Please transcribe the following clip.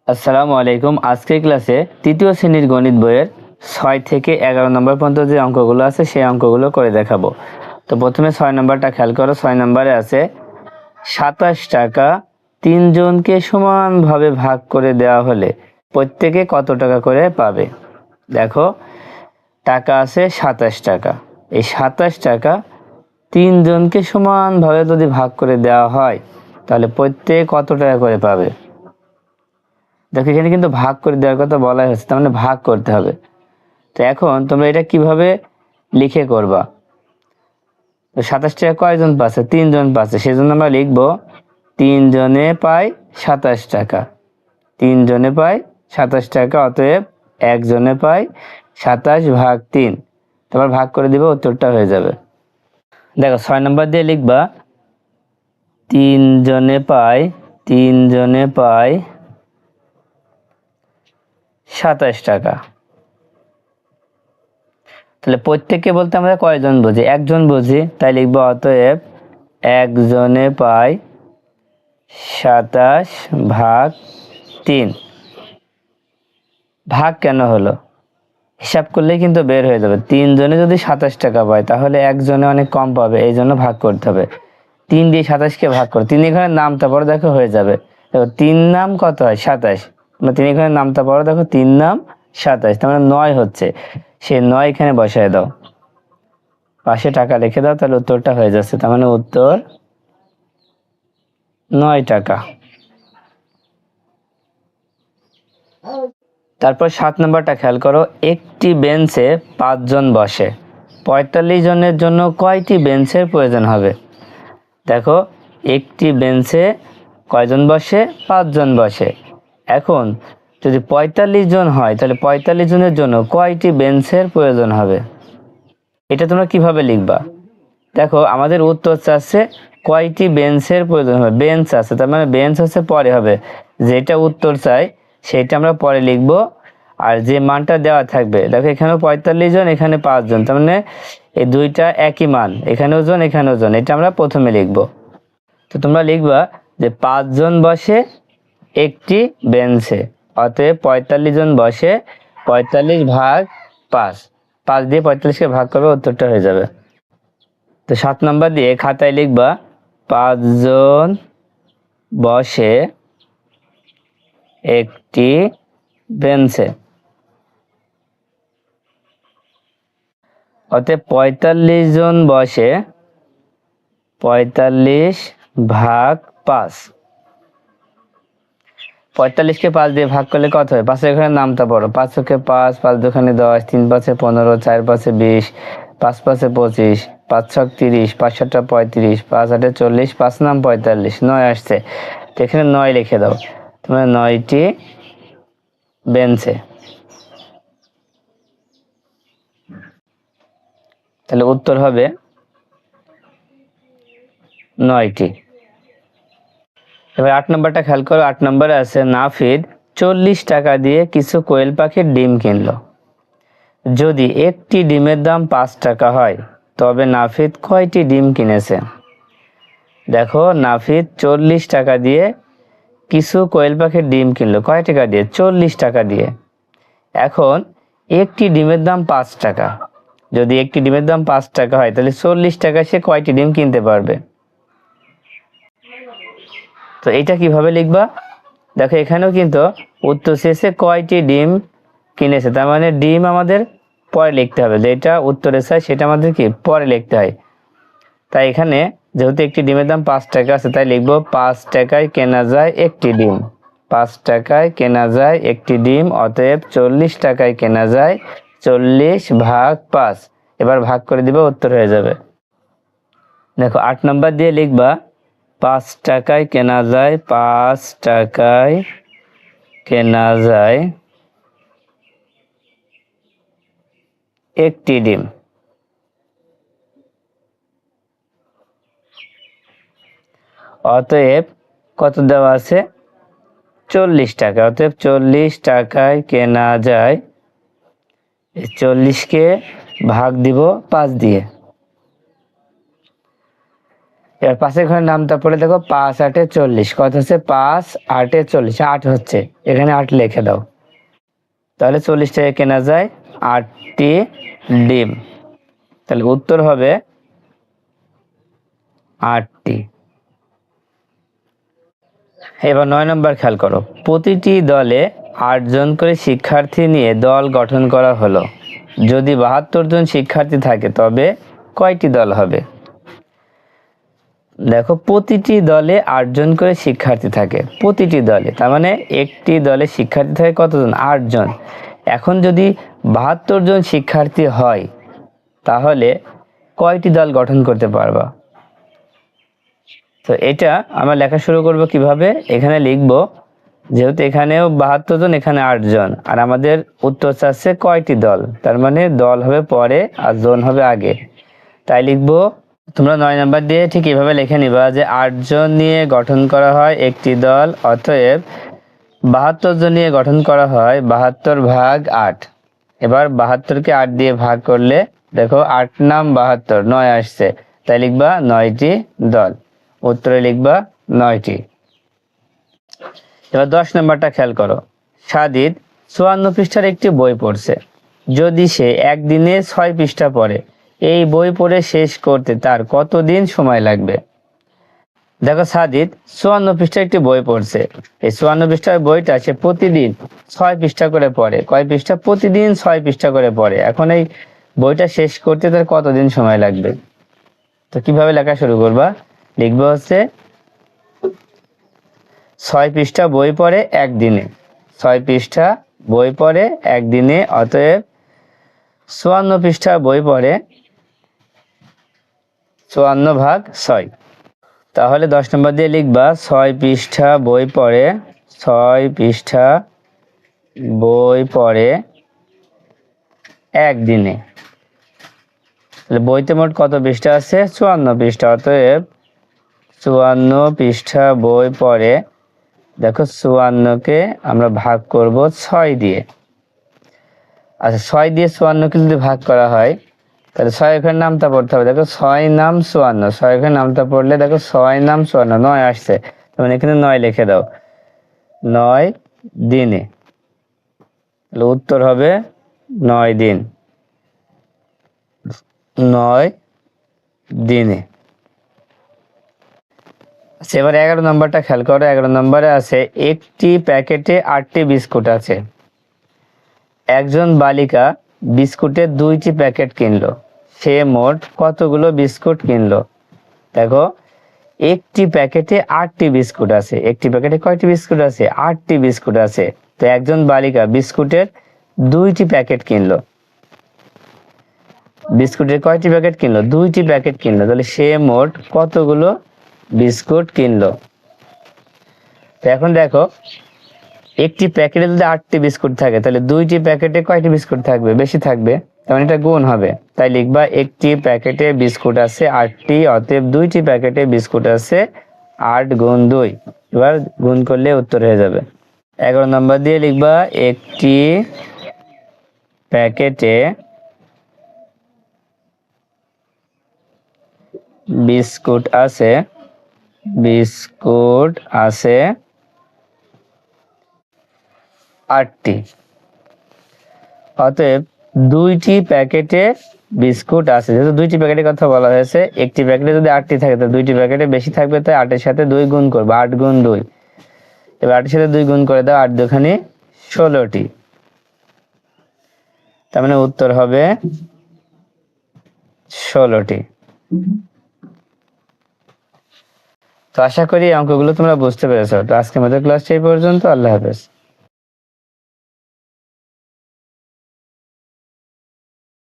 আসসালামু আলাইকুম। আজকের ক্লাসে তৃতীয় শ্রেণীর গণিত বইয়ের 6 থেকে 11 নম্বর পর্যন্ত যে অঙ্কগুলো আছে সেই অঙ্কগুলো করে দেখাবো। তো প্রথমে 6 নম্বরটা খেয়াল করো। 6 নম্বরে আছে 27 টাকা 3 জনকে সমানভাবে ভাগ করে দেওয়া হলে প্রত্যেকে কত টাকা করে পাবে। দেখো, টাকা আছে 27 টাকা। এই 27 টাকা 3 জনকে সমানভাবে যদি ভাগ করে দেওয়া হয় তাহলে প্রত্যেকে কত টাকা করে পাবে। দেখো, এখানে কিন্তু ভাগ করে দেওয়ার কথা বলা হয়েছে, তার মানে ভাগ করতে হবে। তো এখন তোমরা এটা কিভাবে লিখে করবা? তো 27 টাকা কয়জন পাচ্ছে? 3 জন পাচ্ছে, সেজন্য আমরা লিখবো 3 জনে পায় 27 টাকা। 3 জনে পায় 27 টাকা, অতএব 1 জনে পায় 27 ভাগ 3। তারপর ভাগ করে দিবে, উত্তরটা হয়ে যাবে। দেখো, 6 নম্বর দিয়ে লিখবা 3 জনে পায় 27 টাকা। তাহলে প্রত্যেককে বলতে আমরা কয়জন বুঝি? একজন বুঝি, তাই লিখবো অতএব 1 জনে পায় 27 ভাগ 3। ভাগ কেন হলো? হিসাব করলেই কিন্তু বের হয়ে যাবে। 3 জনে যদি 27 টাকা পায় তাহলে 1 জনে অনেক কম পাবে, এই জন্য ভাগ করতে হবে। 3 দিয়ে 27কে ভাগ করো, 3 এখানে নামটা পড়ো, দেখো হয়ে যাবে। দেখো 3 নাম কত হয়? 27। 3 এখানে নামটা পড়ো, দেখো 3 নাম 27, তার মানে 9 হচ্ছে। সে 9 এখানে বসায় দাও, পাশে টাকা লিখে দাও, তাহলে উত্তরটা হয়ে যাচ্ছে। তার মানে উত্তর 9 টাকা। তারপর 7 নম্বরটা খেয়াল করো। একটি বেঞ্চে 5 জন বসে, 45 জনের জন্য কয়টি বেঞ্চের প্রয়োজন হবে? দেখো, একটি বেঞ্চে কয়জন বসে? 5 জন বসে। এখন যদি 45 জন হয় তাহলে 45 জনের জন্য কয়টি বেঞ্চের প্রয়োজন হবে? এটা তোমরা কিভাবে লিখবা? দেখো, আমাদের উত্তর চাচ্ছে কয়টি বেঞ্চের প্রয়োজন হবে। বেঞ্চ আছে, তার মানে বেঞ্চ হচ্ছে পরে হবে। যেটা উত্তর চাই সেটা আমরা পরে লিখব, আর যে মানটা দেওয়া থাকবে, দেখো এখানেও 45 জন, এখানে 5 জন, তার মানে এই দুইটা একই মান, এখানেও জন এখানেও জন, এটা আমরা প্রথমে লিখব। তো তোমরা লিখবা যে 5 জন বসে একটি বেঞ্চে, অতএব 45 জন বসে, 45 ভাগ 5। 5 দিয়ে 45কে ভাগ করবে, উত্তরটা হয়ে যাবে। তো 7 নম্বর দিয়ে খাতায় লিখবা 5 জন বসে একটি বেঞ্চে, অতএব 45 জন বসে 45 ভাগ 5। 45কে 5 দিয়ে ভাগ করলে কত হয়? 5 এখানে নামটা পড়ো, 5 একে 5, 5 দুখানে 10, 3 5 15, 4 5 20, 5 5 25, 5 6 30, 5 7 35, 5 8 40, 5 নাম 45, 9 আসছে। তো এখানে 9 লিখে দাও, তোমরা 9টি বেঞ্চে। তাহলে উত্তর হবে 9টি। এবার 8 নম্বরটা খেয়াল করো। 8 নম্বরে আছে নাফিদ 40 টাকা দিয়ে কিছু কোয়েল পাখির ডিম কিনলো। যদি একটি ডিমের দাম 5 টাকা হয় তবে নাফিদ কয়টি ডিম কিনেছে? দেখো, নাফিদ 40 টাকা দিয়ে কিছু কোয়েল পাখির ডিম কিনলো, কয় টাকা দিয়ে? 40 টাকা দিয়ে। এখন একটি ডিমের দাম 5 টাকা, যদি একটি ডিমের দাম 5 টাকা হয় তাহলে 40 টাকায় সে কয়টি ডিম কিনতে পারবে? তো এটা কিভাবে লিখবা? দেখো, এখানেও কিন্তু উত্তর শেষে কয়টি ডিম কিনেছে, তার মানে ডিম আমাদের পরে লিখতে হবে, যেটা উত্তরে চাই সেটা আমাদের কি পরে লিখতে হয়। তাই এখানে যেহেতু একটি ডিমের দাম 5 টাকা আছে, তাই লিখবো 5 টাকায় কেনা যায় একটি ডিম। 5 টাকায় কেনা যায় একটি ডিম, অতএব 40 টাকায় কেনা যায় 40 ভাগ 5। এবার ভাগ করে দিবে, উত্তর হয়ে যাবে। দেখো, 8 নম্বর দিয়ে লিখবা 5 টাকায় কেনা যায় 5 টাকায় কেনা যায় একটি ডিম, অতএব কত দেওয়া আছে? 40 টাকা। অতএব 40 টাকায় কেনা যায়, 40কে ভাগ দিব 5 দিয়ে। এবার পাশের ঘরের নামটা পড়ে দেখো 5 8 40, কত হচ্ছে 5 8 40, 8 হচ্ছে, এখানে 8 লিখে দাও। তাহলে 40 টাকা কেনা যায় 8টি ডিম। তাহলে উত্তর হবে 8টি। এবার 9 নম্বর খেয়াল করো, প্রতিটি দলে 8 জন করে শিক্ষার্থী নিয়ে দল গঠন করা হলো। যদি 72 জন শিক্ষার্থী থাকে তবে কয়টি দল হবে? দেখো প্রতিটি দলে 8 জন করে শিক্ষার্থী থাকে, প্রতিটি দলে, তার মানে একটি দলে শিক্ষার্থী থাকে কতজন? 8 জন। এখন যদি 72 জন শিক্ষার্থী হয় তাহলে কয়টি দল গঠন করতে পারবা? তো এটা আমরা লেখা শুরু করব কিভাবে, এখানে লিখব, যেহেতু এখানেও 72 জন, এখানে 8 জন, আর আমাদের উত্তর চাচ্ছে কয়টি দল, তার মানে দল হবে পরে আর জন হবে আগে। তাই লিখব, তোমরা 9 নাম্বার দিয়ে ঠিক এভাবে লিখে নিবা যে 8 জন নিয়ে গঠন করা হয় একটি দল, অতএব 72 জন নিয়ে গঠন করা হয় 72 ভাগ 8। এবার 72কে 8 দিয়ে ভাগ করলে দেখো 8 নাম 72, 9 আসছে, তাই লিখবা 9টি দল। উত্তরে লিখবা 9টি। এবার 10 নম্বরটা খেয়াল করো, সাদিদ 54 পৃষ্ঠার একটি বই পড়ছে। যদি সে একদিনে 6 পৃষ্ঠা পড়ে, এই বই পড়ে শেষ করতে তার কতদিন সময় লাগবে? দেখো সাদিদ 54 পৃষ্ঠার একটি বই পড়ছে, এই 54 পৃষ্ঠার বইটা সে প্রতিদিন 6 পৃষ্ঠা করে পড়ে। কয় পৃষ্ঠা? প্রতিদিন 6 পৃষ্ঠা করে পড়ে। এখন এই বইটা শেষ করতে তার কতদিন সময় লাগবে? তো কিভাবে লেখা শুরু করবা, লিখবা হচ্ছে 6 পৃষ্ঠা বই পড়ে একদিনে, 6 পৃষ্ঠা বই পড়ে একদিনে, অতএব 54 পৃষ্ঠা বই পড়ে 54 ভাগ 6। তাহলে 10 নম্বর দিয়ে লিখবা 6 পৃষ্ঠা বই পড়ে, 6 পৃষ্ঠা বই পড়ে একদিনে। তাহলে বইতে মোট কত পৃষ্ঠা আছে? 54 পৃষ্ঠা, অতএব 54 পৃষ্ঠা বই পড়ে, দেখো 54কে আমরা ভাগ করব 6 দিয়ে। আচ্ছা 6 দিয়ে 54কে যদি ভাগ করা হয় তাহলে 6 এখানে নামটা পড়তে হবে, দেখো 6 নাম 54, 6 এখানে নামটা পড়লে দেখো 6 নাম 54, 9 আসছে, তখন এখানে 9 লিখে দাও, 9 দিনে। তাহলে উত্তর হবে 9 দিন, 9 দিনে। আচ্ছা এবার 11 নম্বরটা খেয়াল করো, 11 নম্বরে আছে একটি প্যাকেটে 8টি বিস্কুট আছে। একজন বালিকা বিস্কুটের 2টি প্যাকেট কিনলো, সে মোট কতগুলো বিস্কুট কিনলো? দেখো একটি প্যাকেটে 8টি বিস্কুট আছে, একটি প্যাকেটে কয়টি বিস্কুট আছে? 8টি বিস্কুট আছে। তো একজন বালিকা বিস্কুটের 2টি প্যাকেট কিনলো, বিস্কুটের কয়টি প্যাকেট কিনলো? 2টি প্যাকেট কিনলো, তাহলে সে মোট কতগুলো বিস্কুট কিনলো? তো এখন দেখো একটি প্যাকেটে যদি 8টি বিস্কুট থাকে তাহলে 2টি প্যাকেটে কয়টি বিস্কুট থাকবে? বেশি থাকবে, তার মানে এটা গুণ হবে। তাই লিখবা একটি প্যাকেটে বিস্কুট আছে 8টি, অতএব 2টি প্যাকেটে বিস্কুট আছে 8 গুণ 2। এবার গুণ করলে উত্তর হয়ে যাবে। 11 নম্বর দিয়ে লিখবা একটি প্যাকেটে বিস্কুট আছে, বিস্কুট আছে 8টি, অতএব 2টি প্যাকেটে বিস্কুট আছে, যেহেতু 2টি প্যাকেটের কথা বলা হয়েছে, একটি প্যাকেটে যদি 8টি থাকে তাহলে 2টি প্যাকেটে বেশি থাকবে, তাই 8-এর সাথে 2 গুণ করবে, 8 গুণ 2। এবার 8-এর সাথে 2 গুণ করে দাও, 8 দুখানি 16টি, তার মানে উত্তর হবে 16টি। তো আশা করি অঙ্কগুলো তোমরা বুঝতে পেরেছো। তো আজকে আমাদের ক্লাসটা এই পর্যন্ত। আল্লাহ হাফেজ।